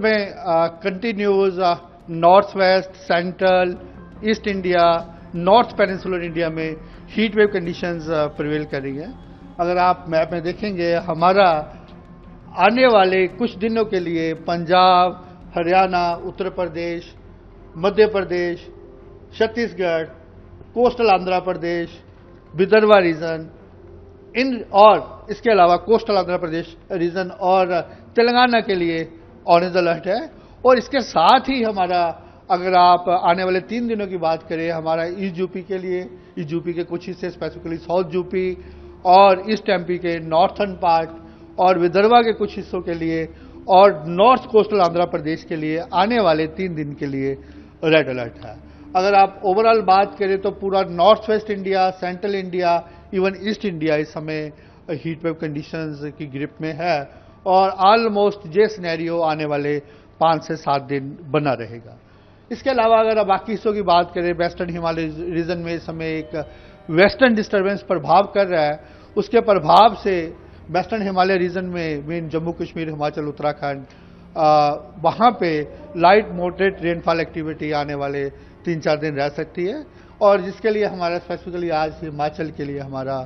समय continues north west, central, east India, north peninsular India में heat wave conditions prevail कर रही हैं। अगर आप मैप में देखेंगे, हमारा आने वाले कुछ दिनों के लिए पंजाब, हरियाणा, उत्तर प्रदेश, मध्य प्रदेश, छत्तीसगढ़, कोस्टल आंध्र प्रदेश, विदर्भा रीजन और इसके अलावा कोस्टल आंध्र प्रदेश रीजन और तेलंगाना के लिए ऑरेंज अलर्ट है। और इसके साथ ही हमारा, अगर आप आने वाले 3 दिनों की बात करें, हमारा ईस्ट यूपी के लिए, ईस्ट यूपी के कुछ हिस्से स्पेसिफिकली साउथ यूपी और ईस्ट एमपी के नॉर्थर्न पार्ट और विदर्भा के कुछ हिस्सों के लिए और नॉर्थ कोस्टल आंध्र प्रदेश के लिए आने वाले 3 दिन के लिए रेड अलर्ट है। अगर आप ओवरऑल बात करें तो पूरा north west India, central India, even east India इस समय हीट वेव कंडीशंस की ग्रिप में है और ऑलमोस्ट ये सिनेरियो आने वाले 5 से 7 दिन बना रहेगा। इसके अलावा अगर आप बाकी हिस्सों की बात करें, वेस्टर्न हिमालय रीजन में इस समय एक वेस्टर्न डिस्टर्बेंस प्रभाव कर रहा है। उसके प्रभाव से वेस्टर्न हिमालय रीजन में मेन जम्मू कश्मीर, हिमाचल, उत्तराखंड, वहाँ पे लाइट मॉडरेट रेनफॉल एक्टिविटी आने वाले 3-4 दिन रह सकती है और जिसके लिए हमारा स्पेसिफिकली आज हिमाचल के लिए हमारा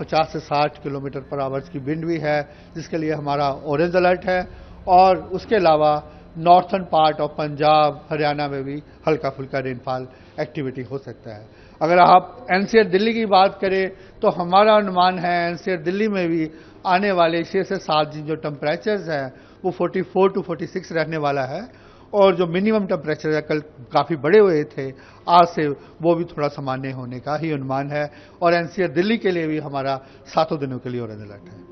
50 से 60 किलोमीटर पर आवर्स की विंड भी है, जिसके लिए हमारा ऑरेंज अलर्ट है। और उसके अलावा northern part of Punjab, Haryana में भी हल्का फुल्का रेनफॉल एक्टिविटी हो सकता है। अगर आप एनसीआर दिल्ली की बात करें तो हमारा अनुमान है एनसीआर दिल्ली में भी आने वाले 6 से 7 दिन जो टेम्परेचर्स हैं वो 44 to 46 रहने वाला है और जो मिनिमम टेम्परेचर है कल काफ़ी बड़े हुए थे, आज से वो भी थोड़ा सामान्य होने का ही अनुमान है और एनसीआर दिल्ली के लिए भी हमारा 7 दिनों के लिए ऑरेंज अलर्ट है।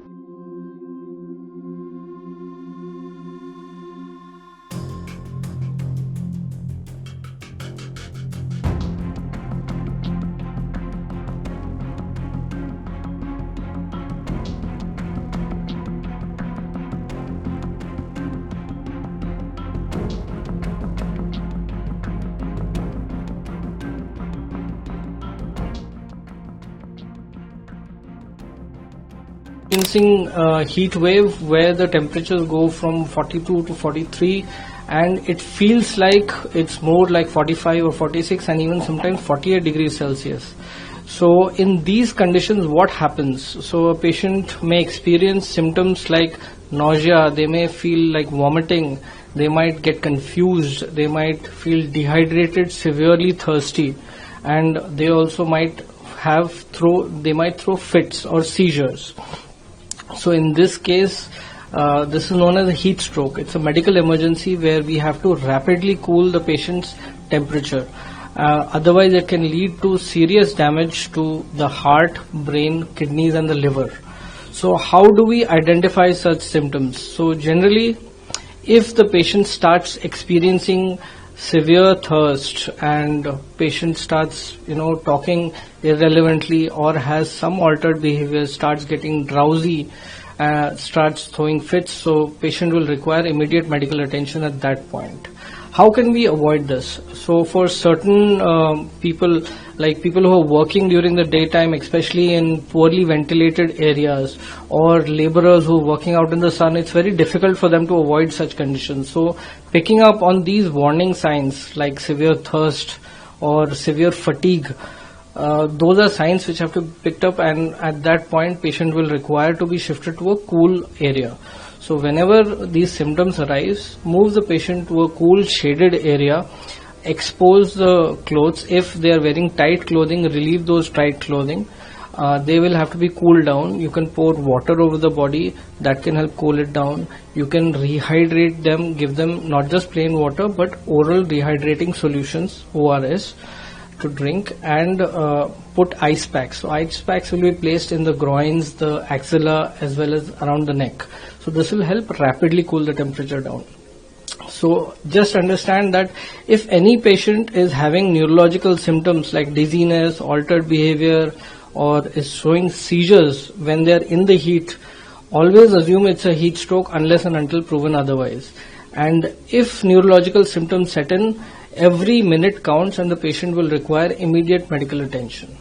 Experiencing heat wave where the temperatures go from 42 to 43 and it feels like it's more like 45 or 46 and even sometimes 48 degrees Celsius. So in these conditions what happens? So a patient may experience symptoms like nausea, they may feel like vomiting, they might get confused, they might feel dehydrated, severely thirsty, and they also might throw fits or seizures. So in this case, this is known as a heat stroke. It's a medical emergency where we have to rapidly cool the patient's temperature. Otherwise, it can lead to serious damage to the heart, brain, kidneys and the liver. So how do we identify such symptoms? So generally, if the patient starts experiencing severe thirst and patient starts talking irrelevantly or has some altered behavior, starts getting drowsy, starts throwing fits, so patient will require immediate medical attention at that point. How can we avoid this? So for certain people, like people who are working during the daytime, especially in poorly ventilated areas, or laborers who are working out in the sun, it's very difficult for them to avoid such conditions. So picking up on these warning signs like severe thirst or severe fatigue, those are signs which have to be picked up, and at that point patient will require to be shifted to a cool area. So whenever these symptoms arise, move the patient to a cool shaded area, expose the clothes. If they are wearing tight clothing, relieve those tight clothing. They will have to be cooled down. You can pour water over the body, that can help cool it down. You can rehydrate them, give them not just plain water but oral rehydrating solutions, ORS, to drink, and put ice packs. So ice packs will be placed in the groins, the axilla as well as around the neck. So this will help rapidly cool the temperature down. So just understand that if any patient is having neurological symptoms like dizziness, altered behavior, or is showing seizures when they are in the heat, always assume it's a heat stroke unless and until proven otherwise. And if neurological symptoms set in, every minute counts and the patient will require immediate medical attention.